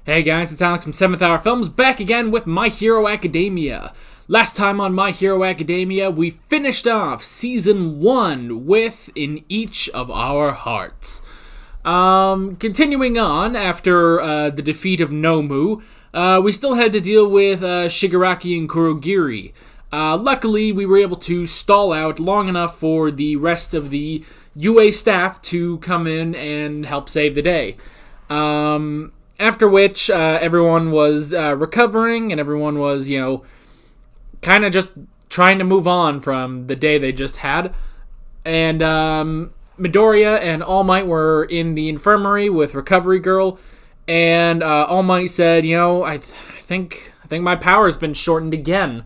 Hey guys, it's Alex from 7th Hour Films, back again with My Hero Academia. Last time on My Hero Academia, we finished off Season 1 with In Each of Our Hearts. Continuing on, after the defeat of Nomu, we still had to deal with Shigaraki and Kurogiri. Luckily, we were able to stall out long enough for the rest of the UA staff to come in and help save the day. After which, everyone was recovering, and everyone was, kind of just trying to move on from the day they just had. And Midoriya and All Might were in the infirmary with Recovery Girl, and All Might said, I think my power's been shortened again.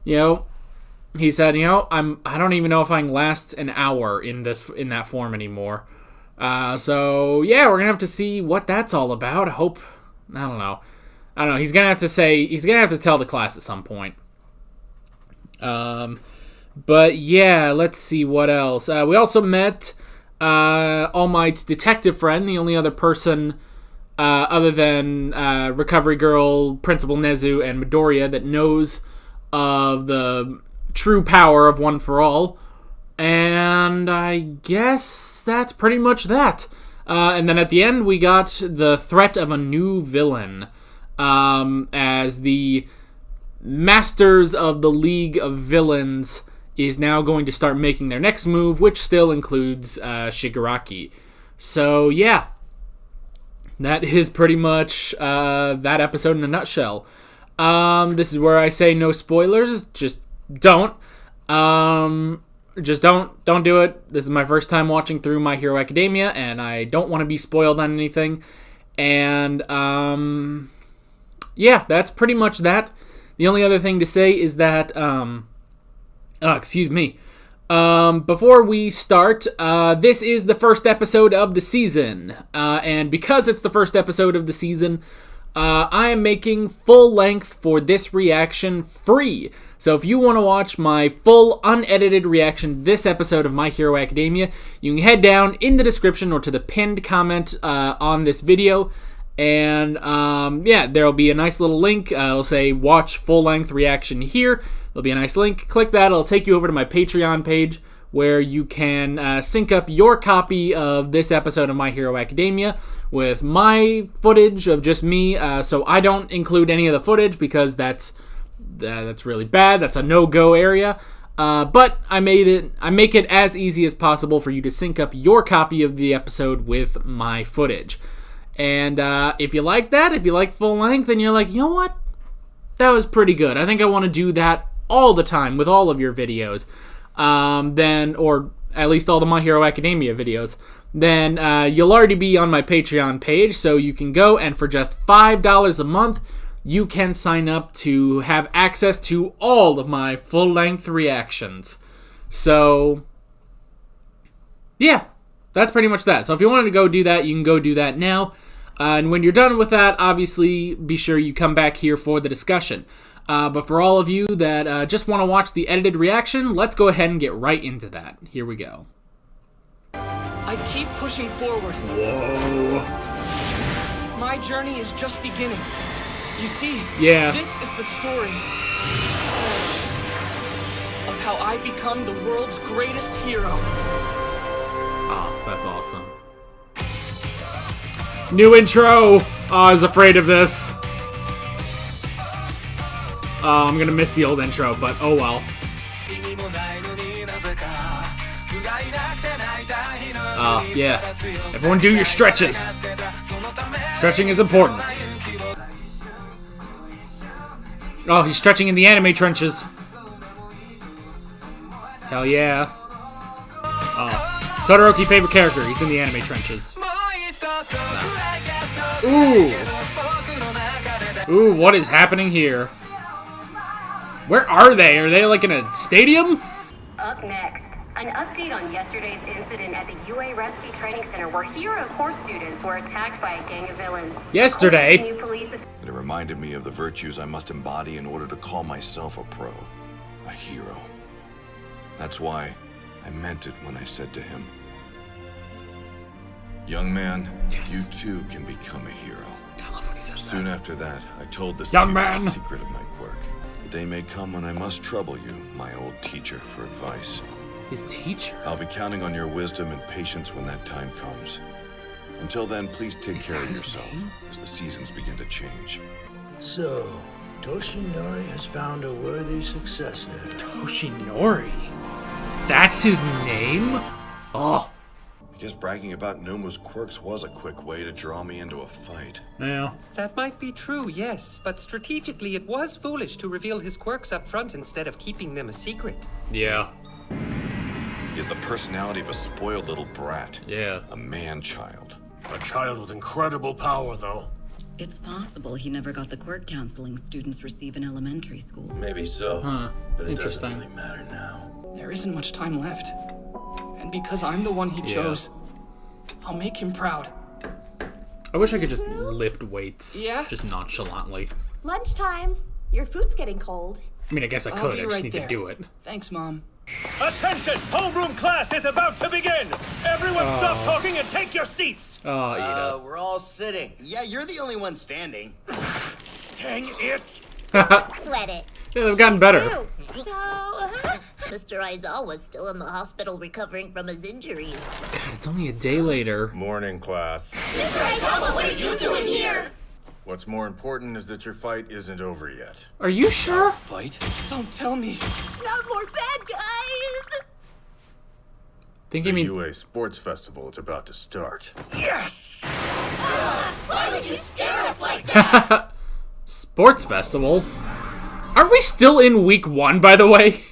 He said, I don't even know if I can last an hour in that form anymore. So yeah, we're gonna have to see what that's all about. I don't know. He's gonna have to tell the class at some point. But yeah, let's see what else. We also met, All Might's detective friend, the only other person, other than, Recovery Girl, Principal Nezu, and Midoriya that knows of the true power of One for All. And I guess that's pretty much that. And then at the end, we got the threat of a new villain. As the Masters of the League of Villains is now going to start making their next move, which still includes Shigaraki. So yeah, that is pretty much that episode in a nutshell. This is where I say no spoilers. Just don't. Just don't do it. This is my first time watching through My Hero Academia, and I don't want to be spoiled on anything. And, yeah, that's pretty much that. The only other thing to say is that, before we start, this is the first episode of the season. And because it's the first episode of the season, I am making full length for this reaction free. So if you want to watch my full unedited reaction to this episode of My Hero Academia, you can head down in the description or to the pinned comment on this video. And there'll be a nice little link. It'll say watch full length reaction here. There'll be a nice link. Click that. It'll take you over to my Patreon page where you can sync up your copy of this episode of My Hero Academia with my footage of just me. So I don't include any of the footage because that's really bad. That's a no-go area. But I make it as easy as possible for you to sync up your copy of the episode with my footage. And if you like that, if you like full length, and you're like, you know what? That was pretty good. I think I want to do that all the time with all of your videos. Or at least all the My Hero Academia videos. Then you'll already be on my Patreon page, so you can go, and for just $5 a month, you can sign up to have access to all of my full-length reactions. So, yeah, that's pretty much that. So if you wanted to go do that, you can go do that now. And when you're done with that, obviously, be sure you come back here for the discussion. But for all of you that just want to watch the edited reaction, let's go ahead and get right into that. Here we go. I keep pushing forward. Whoa. My journey is just beginning. You see, This is the story of how I become the world's greatest hero. Oh, that's awesome. New intro! Oh, I was afraid of this. I'm gonna miss the old intro, but oh well. Yeah. Everyone do your stretches. Stretching is important. Oh, he's stretching in the anime trenches. Hell yeah. Oh, Todoroki favorite character. He's in the anime trenches. Ooh. Ooh, what is happening here? Where are they? Are they like in a stadium? Up next, an update on yesterday's incident at the UA Rescue Training Center where Hero Corps students were attacked by a gang of villains. Yesterday. New police It reminded me of the virtues I must embody in order to call myself a pro, a hero. That's why I meant it when I said to him, Young man, yes, you too can become a hero. I love when he says Soon after that, I told this young people man the secret of my quirk. The day may come when I must trouble you, my old teacher, for advice. His teacher? I'll be counting on your wisdom and patience when that time comes. Until then, please take care of yourself as the seasons begin to change. So, Toshinori has found a worthy successor. Toshinori? That's his name? Oh. I guess bragging about Nomu's quirks was a quick way to draw me into a fight. Yeah. That might be true, yes. But strategically, it was foolish to reveal his quirks up front instead of keeping them a secret. Yeah. He has the personality of a spoiled little brat. Yeah. A man-child. A child with incredible power, though. It's possible he never got the quirk counseling students receive in elementary school. Maybe so, but it doesn't Interesting. really matter now. There isn't much time left. And because I'm the one he chose, I'll make him proud. I wish I could just lift weights. Yeah? Just nonchalantly. Lunchtime. Your food's getting cold. I mean, I guess I I'll could. be I just right need there. to do it. Thanks, Mom. Attention! Homeroom class is about to begin! Everyone stop talking and take your seats! Oh, Ida. We're all sitting. Yeah, you're the only one standing. Dang it! Sweat it. Yeah, they've gotten better. So, Mr. Aizawa's still in the hospital recovering from his injuries. God, it's only a day later. Morning, class. Mr. Aizawa, what are you doing here? What's more important is that your fight isn't over yet. Are you sure? Fight? Don't tell me. Not more bad guys. Think you mean UA Sports Festival is about to start. Yes! Why would you scare us like that? sports festival? Are we still in week 1, by the way?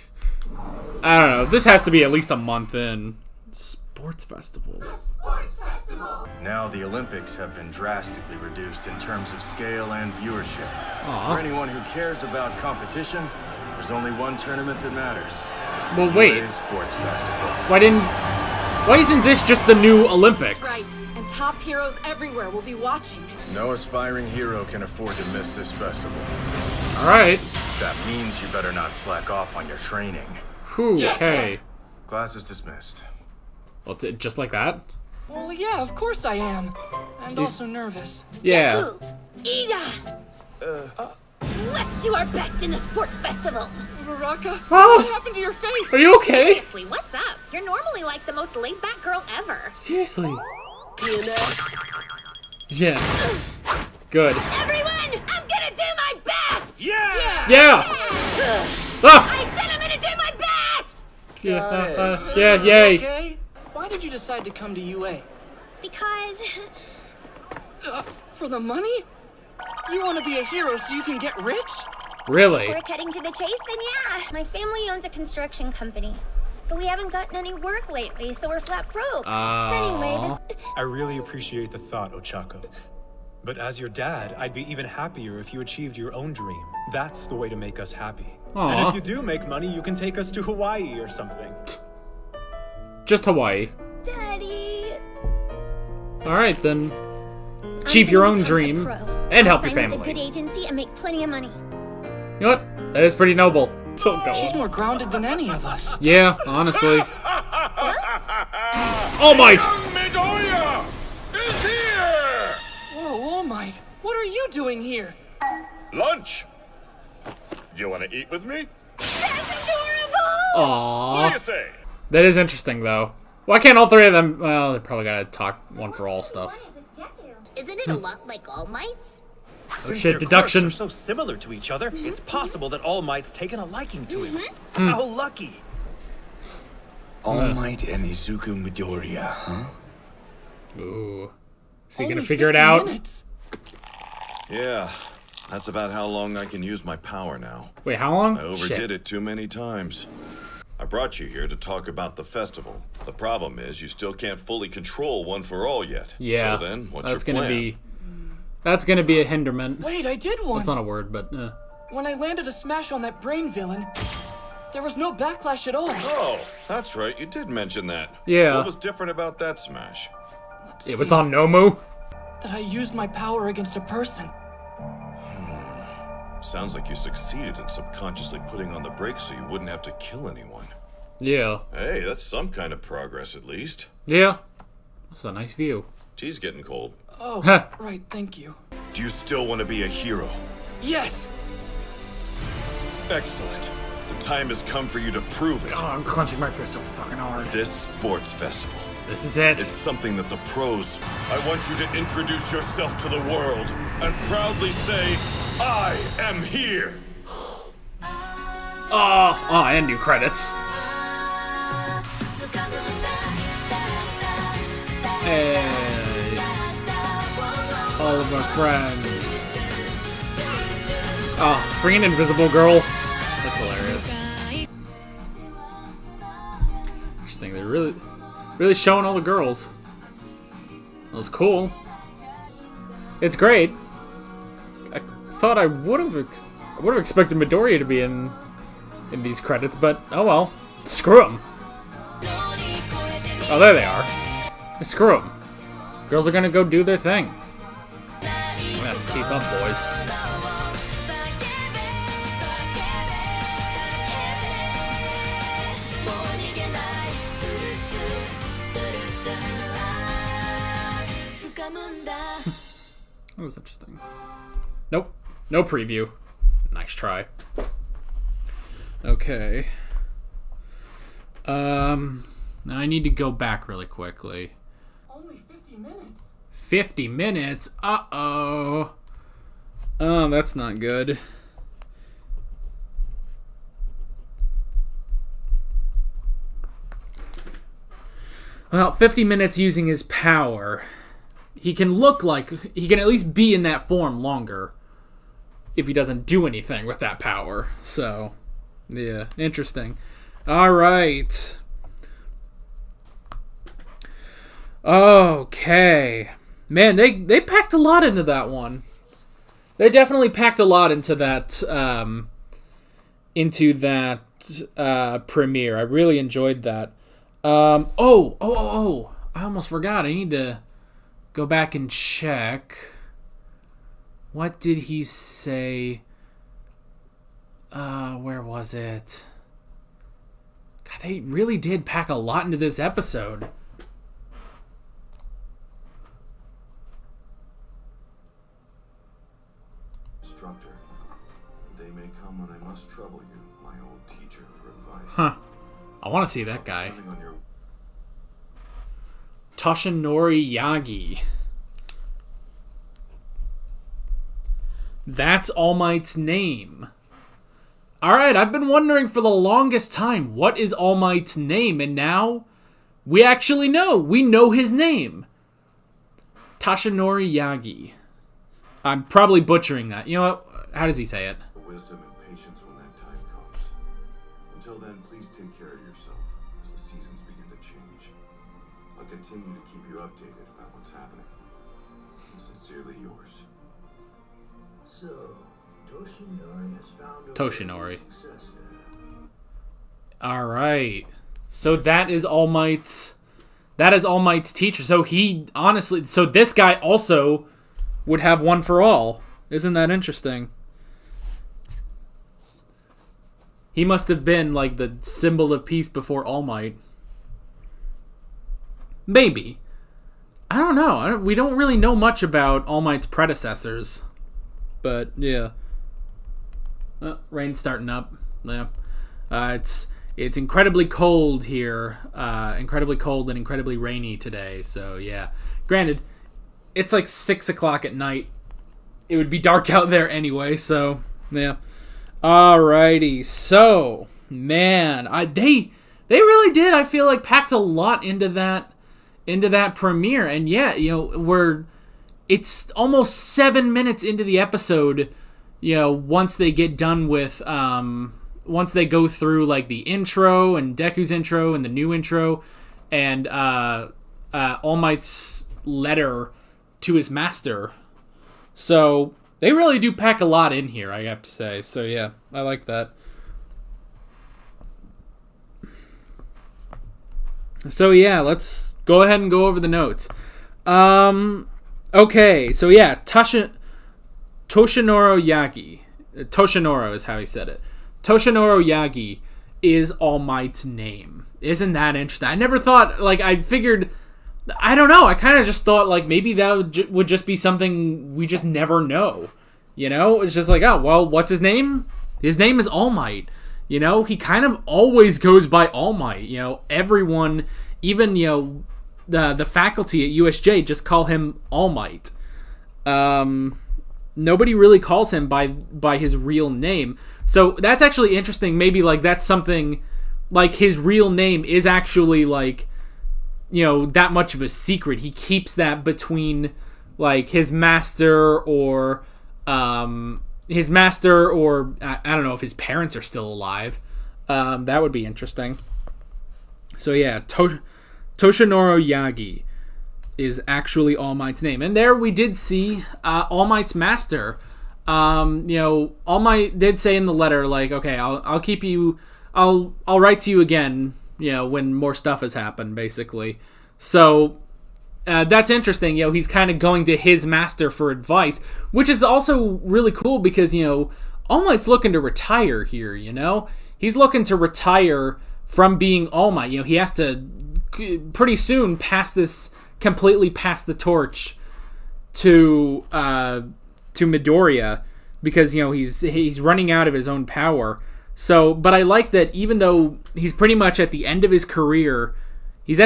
I don't know. This has to be at least a month in. Sports festival. Now the Olympics have been drastically reduced in terms of scale and viewership. Aw. For anyone who cares about competition, there's only one tournament that matters. Well, wait. UA Sports Festival. Why isn't this just the new Olympics? Right. And top heroes everywhere will be watching. No aspiring hero can afford to miss this festival. All right. That means you better not slack off on your training. Whew, okay. Class is dismissed. Well, just like that? Well, yeah, of course I am. And also nervous. Yeah. Ida! Let's do our best in the sports festival. Baraka, Oh. what happened to your face? Are you okay? Seriously, what's up? You're normally like the most laid-back girl ever. Seriously. Yeah. Good. Everyone, I'm gonna do my best! Yeah! Yeah. Ah. I said I'm gonna do my best! Yeah. Yay. Okay. Why did you decide to come to UA? Because For the money? You want to be a hero so you can get rich? Really? we're cutting to the chase, then yeah. My family owns a construction company. But we haven't gotten any work lately, so we're flat broke. Anyway, this... I really appreciate the thought, Ochaco. But as your dad, I'd be even happier if you achieved your own dream. That's the way to make us happy. Aw. And if you do make money, you can take us to Hawaii or something. Just Hawaii. Daddy... All right, then. Achieve your own dream and help your Sign with a good family. agency and make plenty of money. You know what? That is pretty noble. So go She's on. more grounded than any of us. Yeah, honestly. All Might! Midoriya is here! Whoa, All Might, what are you doing here? Lunch! You want to eat with me? That's adorable! What do Aww. you say? That is interesting, though. Why can't all three of them... Well, they probably gotta talk one for all stuff. Isn't it a lot like All Might's? Oh shit, deduction. Are so similar to each other, it's possible that All Might's taken a liking to him. How lucky! All Might and Izuku Midoriya, huh? Ooh. Is he Only gonna figure it 50 out? minutes. Yeah, that's about how long I can use my power now. Wait, how long? I overdid it too many times. I brought you here to talk about the festival. The problem is you still can't fully control One for All yet. Yeah. So then, what's that's your gonna plan? be... That's gonna be a hinderment. Wait, I did once. That's not a word, but... When I landed a smash on that brain villain, there was no backlash at all. Oh, that's right. You did mention that. Yeah. What was different about that smash? It was on Nomu? That I used my power against a person. Sounds like you succeeded in subconsciously putting on the brakes so you wouldn't have to kill anyone. Yeah. Hey, that's some kind of progress at least. Yeah. That's a nice view. Tea's getting cold. Oh, right, thank you. Do you still want to be a hero? Yes! Excellent. The time has come for you to prove it. Oh, I'm clenching my fist so fucking hard. This sports festival. This is it. It's something that the pros... I want you to introduce yourself to the world and proudly say, I am here! And new credits. Hey. All of our friends. Oh, bring an invisible girl. That's hilarious. Interesting. They're really showing all the girls. That was cool. It's great. I thought I would have expected Midoriya to be in these credits, but oh well. Screw them. Oh, there they are. Screw them. Girls are gonna go do their thing. I'm gonna have to keep up, boys. That was interesting. Nope. No preview. Nice try. Okay. Now I need to go back really quickly. Only 50 minutes. 50 minutes? Uh-oh. Oh, that's not good. Well, 50 minutes using his power. He can look like... He can at least be in that form longer. If he doesn't do anything with that power. So, yeah. Interesting. Alright. Okay. Man, they packed a lot into that one. They definitely packed a lot into that premiere. I really enjoyed that. I almost forgot. I need to go back and check. What did he say? Where was it? God, they really did pack a lot into this episode. Instructor, the day may come when I must trouble you, my old teacher, for advice. Huh. I want to see that guy. Toshinori Yagi. That's All Might's name. Alright, I've been wondering for the longest time, what is All Might's name? And now, we actually know. We know his name. Toshinori Yagi. I'm probably butchering that. You know what? How does he say it? Wisdom and patience when that time comes. Until then, please take care of yourself as the seasons begin to change. I'll continue to keep you updated about what's happening. Sincerely yours. So, Toshinori has found a Toshinori. successor. All right. So that is All Might's teacher. So he honestly, so this guy also would have one for all. Isn't that interesting? He must have been like the symbol of peace before All Might. Maybe. I don't know. We don't really know much about All Might's predecessors. But, yeah. Rain's starting up. Yeah. It's incredibly cold here. Incredibly cold and incredibly rainy today. So, yeah. Granted, it's like 6 o'clock at night. It would be dark out there anyway. So, yeah. Alrighty. So, man. They really did, I feel like, packed a lot into that premiere. And, yeah, you know, it's almost 7 minutes into the episode, you know, once they get done with, once they go through, like, the intro and Deku's intro and the new intro and All Might's letter to his master. So, they really do pack a lot in here, I have to say. So, yeah, I like that. So, yeah, let's go ahead and go over the notes. Okay, so yeah, Toshinoro Yagi. Toshinoro is how he said it. Toshinoro Yagi is All Might's name. Isn't that interesting? I never thought, like, I figured I don't know. I kind of just thought, like, maybe that would just be something we just never know. You know? It's just like, oh, well, what's his name? His name is All Might. You know? He kind of always goes by All Might. You know? Everyone, even, you know, the faculty at USJ just call him All Might. Nobody really calls him by his real name. So that's actually interesting. Maybe, like, that's something, like, his real name is actually, like, you know, that much of a secret. He keeps that between, like, his master or I don't know if his parents are still alive. That would be interesting. So yeah, Toshinoro Yagi is actually All Might's name. And there we did see All Might's master. You know, All Might did say in the letter, like, okay, I'll keep you, I'll write to you again, you know, when more stuff has happened, basically. So that's interesting. You know, he's kind of going to his master for advice, which is also really cool because, you know, All Might's looking to retire here, you know? He's looking to retire from being All Might. You know, he has to pretty soon completely pass the torch to Midoriya because, you know, he's running out of his own power. So, but I like that even though he's pretty much at the end of his career, he's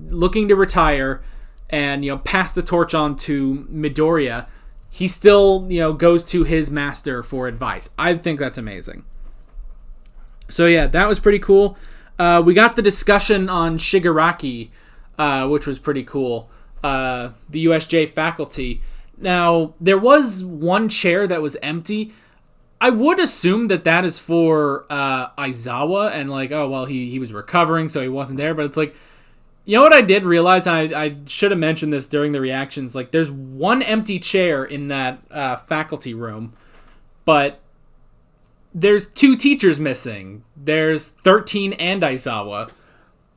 looking to retire and, you know, pass the torch on to Midoriya, he still, you know, goes to his master for advice. I think that's amazing. So yeah, that was pretty cool. We got the discussion on Shigaraki, which was pretty cool. The USJ faculty. Now, there was one chair that was empty. I would assume that is for Aizawa, and like, oh, well, he was recovering, so he wasn't there. But it's like, you know what I did realize, and I should have mentioned this during the reactions, like, there's one empty chair in that faculty room, but there's 2 teachers missing. There's 13 and Aizawa.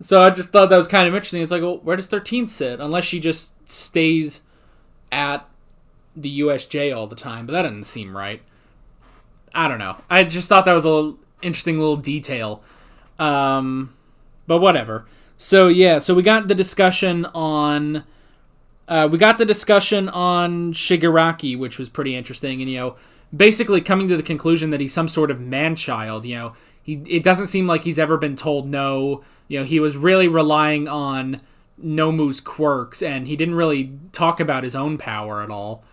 So I just thought that was kind of interesting. It's like, well, where does 13 sit? Unless she just stays at the USJ all the time, but that doesn't seem right. I don't know. I just thought that was a interesting little detail. But whatever. So yeah, so we got the discussion on Shigaraki, which was pretty interesting, and, you know, basically coming to the conclusion that he's some sort of man-child. You know, it doesn't seem like he's ever been told no. You know, he was really relying on Nomu's quirks, and he didn't really talk about his own power at all.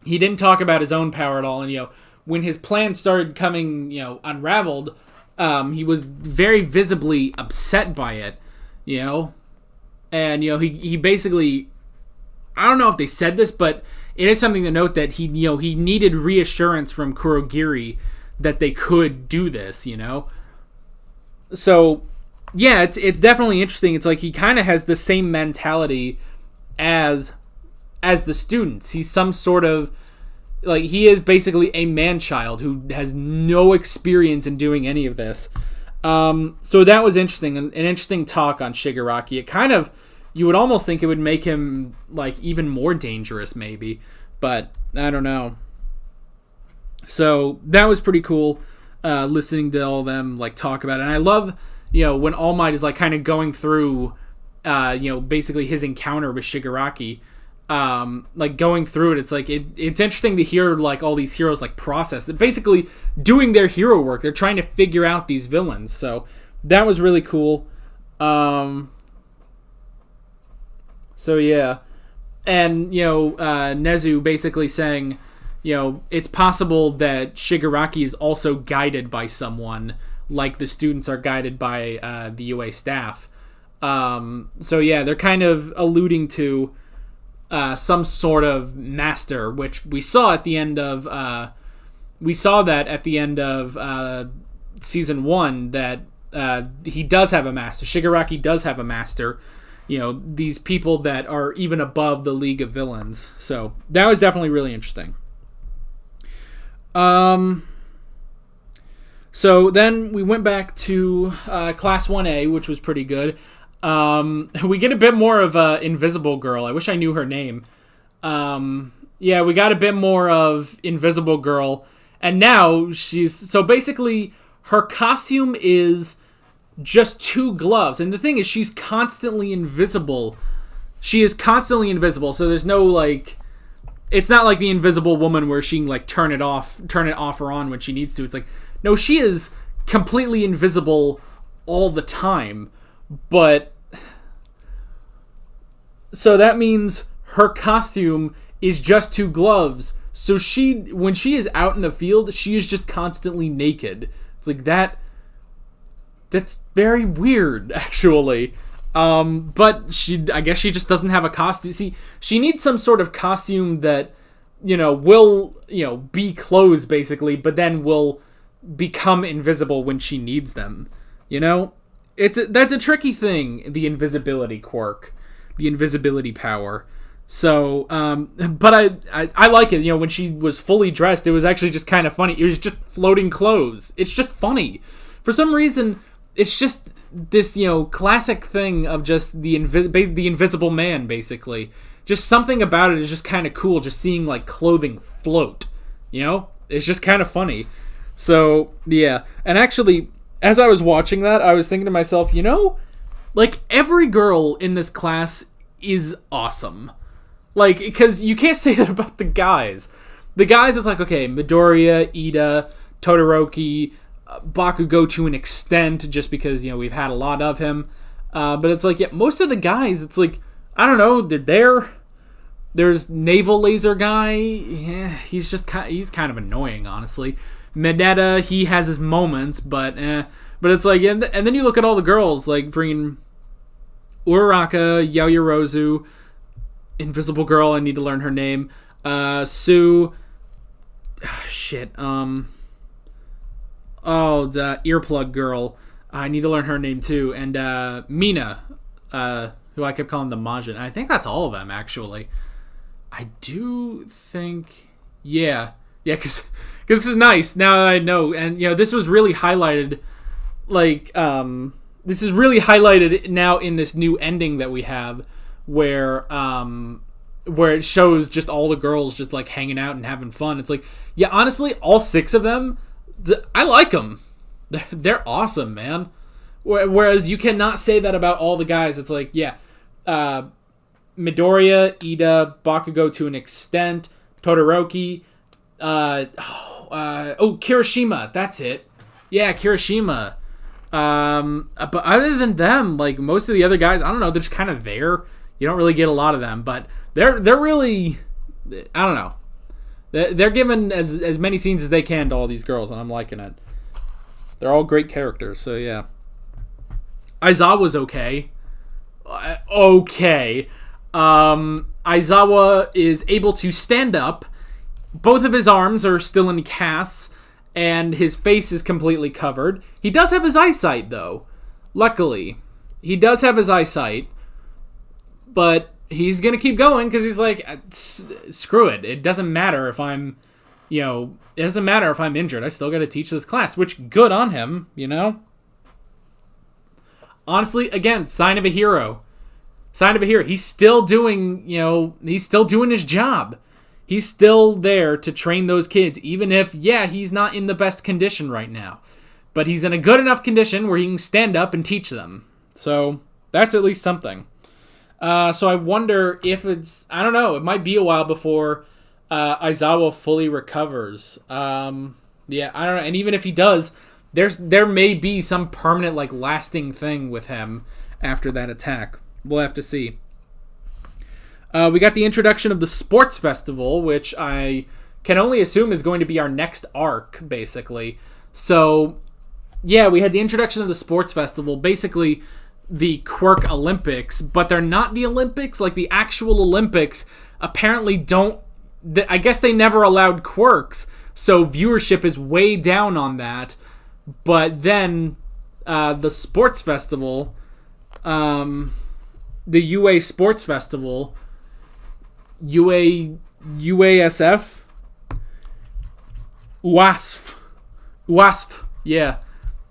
He didn't talk about his own power at all, and, you know, when his plan started coming, you know, unraveled, he was very visibly upset by it, you know, and, you know, he basically, I don't know if they said this, but it is something to note that he needed reassurance from Kurogiri that they could do this, you know. So yeah, it's definitely interesting. It's like he kind of has the same mentality as the students. He's some sort of, like, he is basically a man-child who has no experience in doing any of this. So that was interesting, an interesting talk on Shigaraki. It kind of, you would almost think it would make him, like, even more dangerous, maybe. But I don't know. So that was pretty cool, listening to all of them, like, talk about it. And I love, you know, when All Might is, like, kind of going through, you know, basically his encounter with Shigaraki. Like, going through it, it's like, it's interesting to hear, like, all these heroes, like, process. They're basically doing their hero work. They're trying to figure out these villains. So that was really cool. So yeah. And, you know, Nezu basically saying, you know, it's possible that Shigaraki is also guided by someone, like the students are guided by the UA staff. So yeah, they're kind of alluding to some sort of master, which we saw at the end of season 1, that he does have a master. Shigaraki does have a master. You know, these people that are even above the League of Villains. So that was definitely really interesting. So then we went back to Class 1A, which was pretty good. We get a bit more of Invisible Girl. I wish I knew her name. Yeah, we got a bit more of Invisible Girl. And now so basically her costume is just 2 gloves. And the thing is, she's constantly invisible. She is constantly invisible, so there's no, like... It's not like the Invisible Woman where she can, like, turn it off or on when she needs to. It's like, no, she is completely invisible all the time. But... So that means her costume is just 2 gloves. So when she is out in the field, she is just constantly naked. It's like that's very weird, actually. But I guess she just doesn't have a costume. See, she needs some sort of costume that, will, be clothes basically, but then will become invisible when she needs them. That's a tricky thing, the invisibility quirk, the invisibility power. So, but I like it. When she was fully dressed, it was actually just kind of funny. It was just floating clothes. It's just funny. For some reason, it's just this, classic thing of just the invisible man, basically. Just something about it is just kind of cool, just seeing, like, clothing float. It's just kind of funny. So, yeah. And actually, as I was watching that, I was thinking to myself, like, every girl in this class is awesome. Like, because you can't say that about the guys. The guys, it's like, okay, Midoriya, Ida, Todoroki, Bakugo to an extent, just because, we've had a lot of him. But it's like, yeah, most of the guys, it's like, I don't know, there's Naval Laser Guy. Yeah, he's kind of annoying, honestly. Mineta, he has his moments, but it's like, and then you look at all the girls, like, freaking Uraraka, Yaoyorozu, Invisible Girl, I need to learn her name. Sue. The Earplug Girl. I need to learn her name too. And Mina, who I kept calling the Majin. I think that's all of them, actually. I do think... Yeah, because this is nice. Now that I know. And, this was really highlighted, like... This is really highlighted now in this new ending that we have, where it shows just all the girls just, like, hanging out and having fun. It's like, yeah, honestly, all 6 of them, I like them. They're awesome, man. Whereas you cannot say that about all the guys. It's like, yeah, Midoriya, Ida, Bakugo to an extent, Todoroki, Kirishima, that's it. Yeah, Kirishima. But other than them, like, most of the other guys, I don't know, they're just kind of there. You don't really get a lot of them, but they're really, I don't know. They're given as many scenes as they can to all these girls, and I'm liking it. They're all great characters, so yeah. Aizawa's okay. Aizawa is able to stand up. Both of his arms are still in casts, and his face is completely covered. He does have his eyesight, though. Luckily. He does have his eyesight. But he's going to keep going because he's like, screw it. It doesn't matter if I'm, it doesn't matter if I'm injured. I still got to teach this class, which good on him, Honestly, again, sign of a hero. Sign of a hero. He's still doing, he's still doing his job. He's still there to train those kids, even if, yeah, he's not in the best condition right now. But he's in a good enough condition where he can stand up and teach them. So, that's at least something. So I wonder if it's... I don't know. It might be a while before Aizawa fully recovers. Yeah, I don't know. And even if he does, there may be some permanent, like, lasting thing with him after that attack. We'll have to see. We got the introduction of the Sports Festival, which I can only assume is going to be our next arc, basically. So, yeah, we had the introduction of the Sports Festival. Basically... the Quirk Olympics, but they're not the Olympics. Like, the actual Olympics apparently don't... I guess they never allowed quirks, so viewership is way down on that. But then, the Sports Festival, the UA Sports Festival, UASF? UASF, yeah.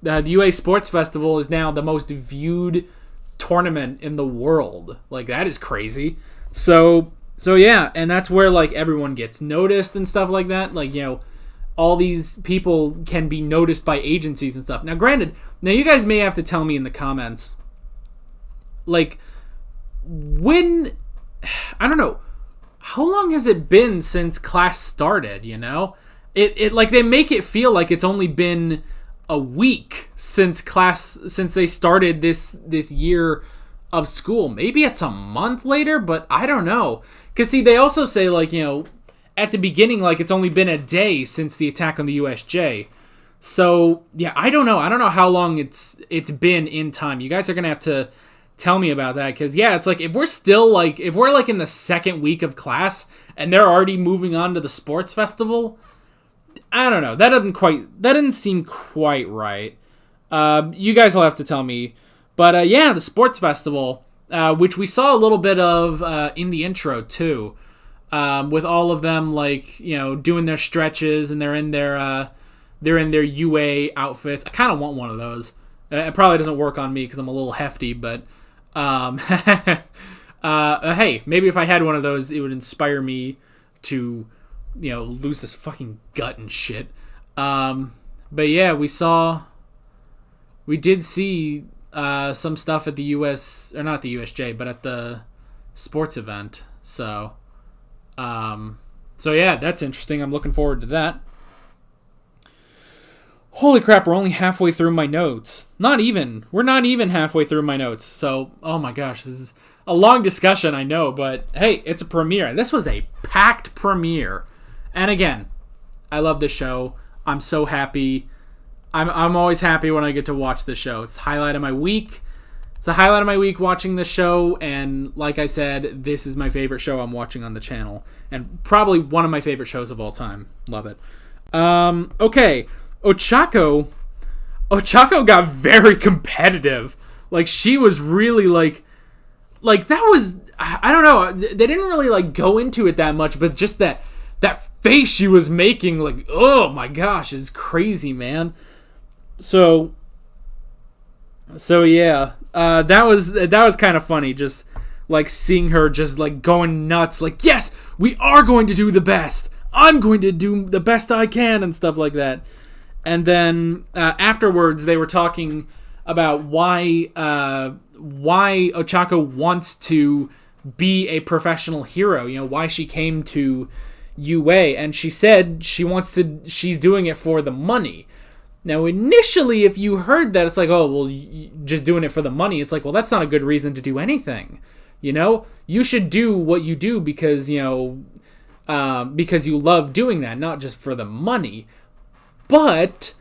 The UA Sports Festival is now the most viewed tournament in the world. Like, that is crazy. So yeah, and that's where, like, everyone gets noticed and stuff like that. Like, all these people can be noticed by agencies and stuff. Now, granted, you guys may have to tell me in the comments, like, when, I don't know, how long has it been since class started, you know? It like, they make it feel like it's only been a week since they started this year of school. Maybe it's a month later, but I don't know. Because, see, they also say, like, you know, at the beginning, like, it's only been a day since the attack on the USJ. So, yeah, I don't know. I don't know how long it's been in time. You guys are going to have to tell me about that, because yeah, it's like if we're in the second week of class and they're already moving on to the sports festival, I don't know, that didn't seem quite right. You guys will have to tell me, but yeah, the sports festival, which we saw a little bit of in the intro too, with all of them, like, you know, doing their stretches, and they're in their UA outfits. I kind of want one of those. It probably doesn't work on me because I'm a little hefty, but hey, maybe if I had one of those, it would inspire me to, you know, lose this fucking gut and shit. But yeah, we did see some stuff at the not the USJ, but at the sports event. So yeah, that's interesting. I'm looking forward to that. Holy crap, we're only halfway through my notes. We're not even halfway through my notes. So, oh my gosh, this is a long discussion, I know, but hey, it's a premiere. This was a packed premiere. And again, I love this show. I'm so happy. I'm always happy when I get to watch this show. It's the highlight of my week. It's the highlight of my week watching this show, and like I said, this is my favorite show I'm watching on the channel. And probably one of my favorite shows of all time. Love it. Okay. Ochaco got very competitive. Like, she was really like that was, I don't know, they didn't really like go into it that much, but just that face she was making, like, oh my gosh, is crazy, man. So yeah, that was kind of funny, just like seeing her just like going nuts, like, yes, we are going to do the best. I'm going to do the best I can and stuff like that. And then afterwards, they were talking about why Ochaco wants to be a professional hero. You know, why she came to UA, and she said she's doing it for the money. Now, initially, if you heard that, it's like, oh, well, just doing it for the money. It's like, well, that's not a good reason to do anything. You know, you should do what you do because, you know, because you love doing that, not just for the money. But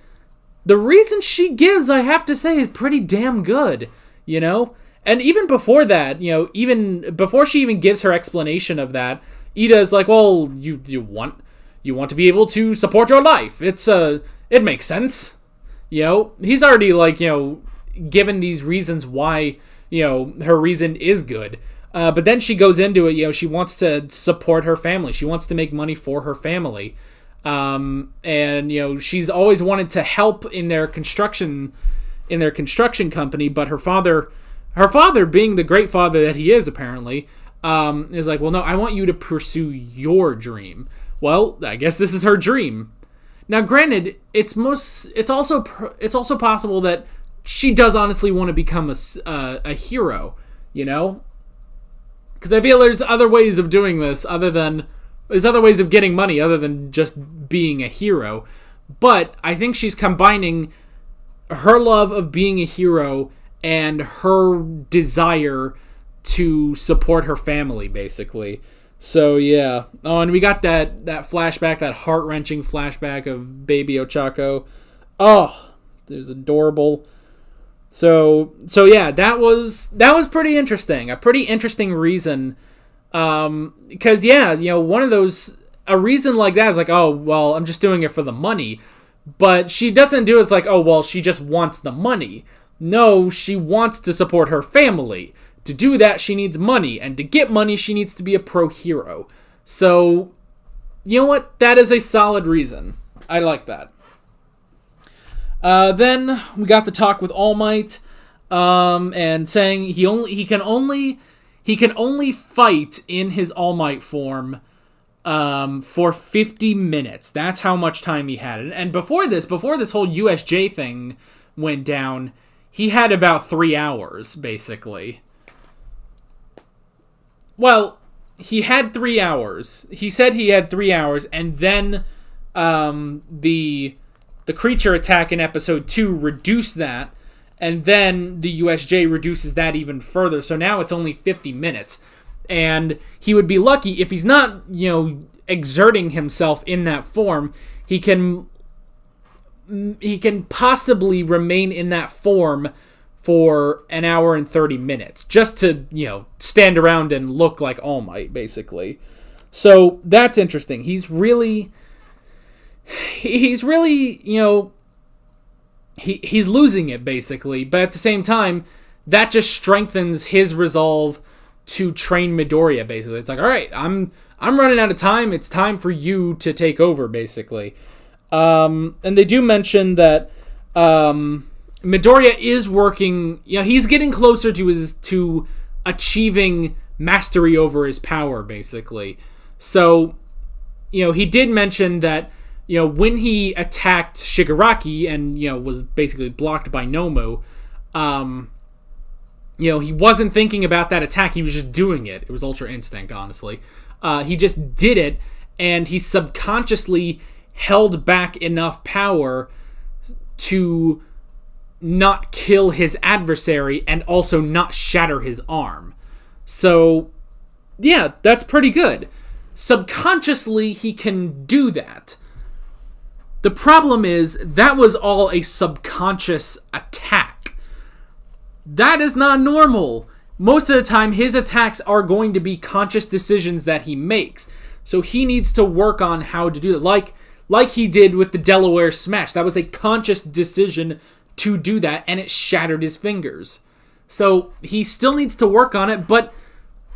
the reason she gives, I have to say, is pretty damn good, you know? And even before that, you know, even before she even gives her explanation of that, Ida's like, well, you want to be able to support your life. It makes sense. You know, he's already, like, you know, given these reasons why, you know, her reason is good. But then she goes into it, you know, she wants to support her family. She wants to make money for her family. And, you know, she's always wanted to help in their construction company, but her father being the great father that he is, apparently, is like, well, no, I want you to pursue your dream. Well, I guess this is her dream. Now, granted, it's also possible that she does honestly want to become a hero, you know? Because I feel there's other ways of doing this there's other ways of getting money other than just being a hero. But I think she's combining her love of being a hero and her desire to support her family, basically. So, yeah. Oh, and we got that flashback, that heart-wrenching flashback of baby Ochaco. Oh, it was adorable. So yeah, that was pretty interesting. A pretty interesting reason. Because, yeah, you know, a reason like that is like, oh, well, I'm just doing it for the money. But she doesn't do it, it's like, oh, well, she just wants the money. No, she wants to support her family. To do that, she needs money. And to get money, she needs to be a pro hero. So, you know what? That is a solid reason. I like that. Then we got the talk with All Might, and saying he can only fight in his All Might form for 50 minutes. That's how much time he had. And before this whole USJ thing went down, he had about 3 hours, basically. Well, he had 3 hours. He said he had 3 hours, and then the creature attack in episode 2 reduced that, and then the USJ reduces that even further. So now it's only 50 minutes. And he would be lucky if he's not, exerting himself in that form. He can possibly remain in that form for an hour and 30 minutes just to, stand around and look like All Might, basically. So that's interesting. He's really, he's losing it, basically. But at the same time, that just strengthens his resolve to train Midoriya, basically. It's like, all right, I'm running out of time. It's time for you to take over, basically. And they do mention that Midoriya is working. He's getting closer to achieving mastery over his power, basically. So, he did mention that when he attacked Shigaraki and was basically blocked by Nomu, he wasn't thinking about that attack. He was just doing it. It was Ultra Instinct, honestly. He just did it, and he subconsciously held back enough power to not kill his adversary and also not shatter his arm. So, yeah, that's pretty good. Subconsciously, he can do that. The problem is, that was all a subconscious attack. That is not normal. Most of the time, his attacks are going to be conscious decisions that he makes. So he needs to work on how to do that. Like he did with the Delaware Smash. That was a conscious decision to do that, and it shattered his fingers. So he still needs to work on it, but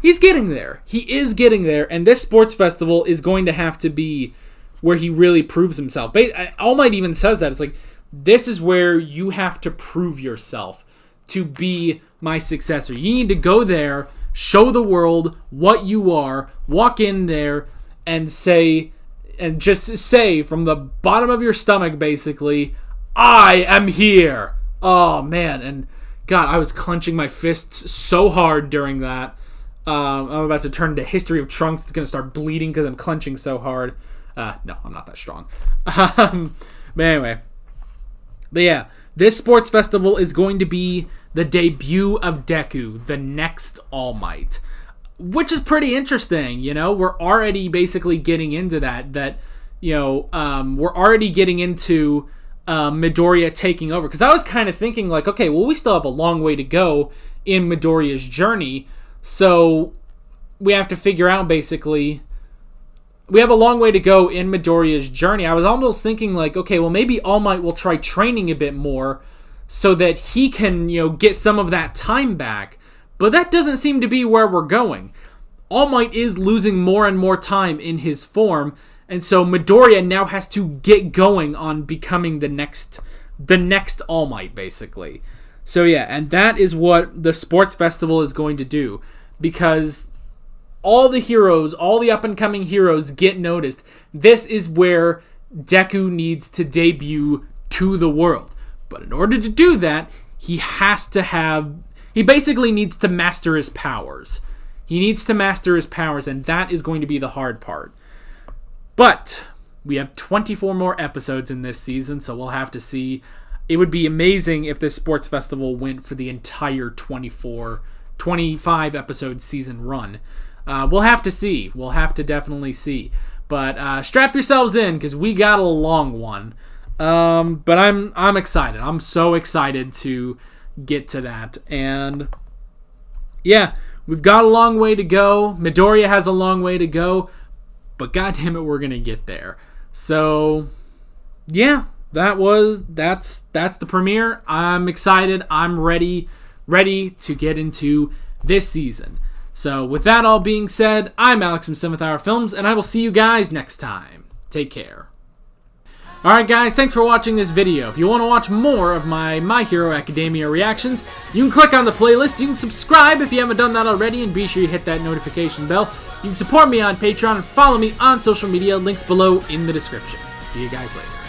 he's getting there. He is getting there, and this sports festival is going to have to be where he really proves himself. All Might even says that. It's like, this is where you have to prove yourself to be my successor. You need to go there, show the world what you are, walk in there and just say from the bottom of your stomach, basically, I am here. Oh, man. And God, I was clenching my fists so hard during that. I'm about to turn into History of Trunks. It's going to start bleeding because I'm clenching so hard. No, I'm not that strong. But anyway. But yeah, this sports festival is going to be the debut of Deku, the next All Might, which is pretty interesting. We're already basically getting into that we're already getting into Midoriya taking over. Because I was kind of thinking like, okay, well, we still have a long way to go in Midoriya's journey. So we have to figure out, basically, we have a long way to go in Midoriya's journey. I was almost thinking like, okay, well, maybe All Might will try training a bit more so that he can, get some of that time back. But that doesn't seem to be where we're going. All Might is losing more and more time in his form, and so Midoriya now has to get going on becoming the next All Might, basically. So yeah, and that is what the sports festival is going to do, because all the heroes, all the up-and-coming heroes get noticed. This is where Deku needs to debut to the world. But in order to do that, he basically needs to master his powers. He needs to master his powers, and that is going to be the hard part. But we have 24 more episodes in this season, so we'll have to see. It would be amazing if this sports festival went for the entire 25 episode season run. We'll have to see. We'll have to definitely see. But strap yourselves in, because we got a long one. But I'm excited. I'm so excited to get to that. And yeah, we've got a long way to go. Midoriya has a long way to go. But goddammit, we're gonna get there. So yeah, that's the premiere. I'm excited. I'm ready to get into this season. So with that all being said, I'm Alex from 7th Hour Films, and I will see you guys next time. Take care. Alright guys, thanks for watching this video. If you want to watch more of My Hero Academia reactions, you can click on the playlist, you can subscribe if you haven't done that already, and be sure you hit that notification bell. You can support me on Patreon and follow me on social media, links below in the description. See you guys later.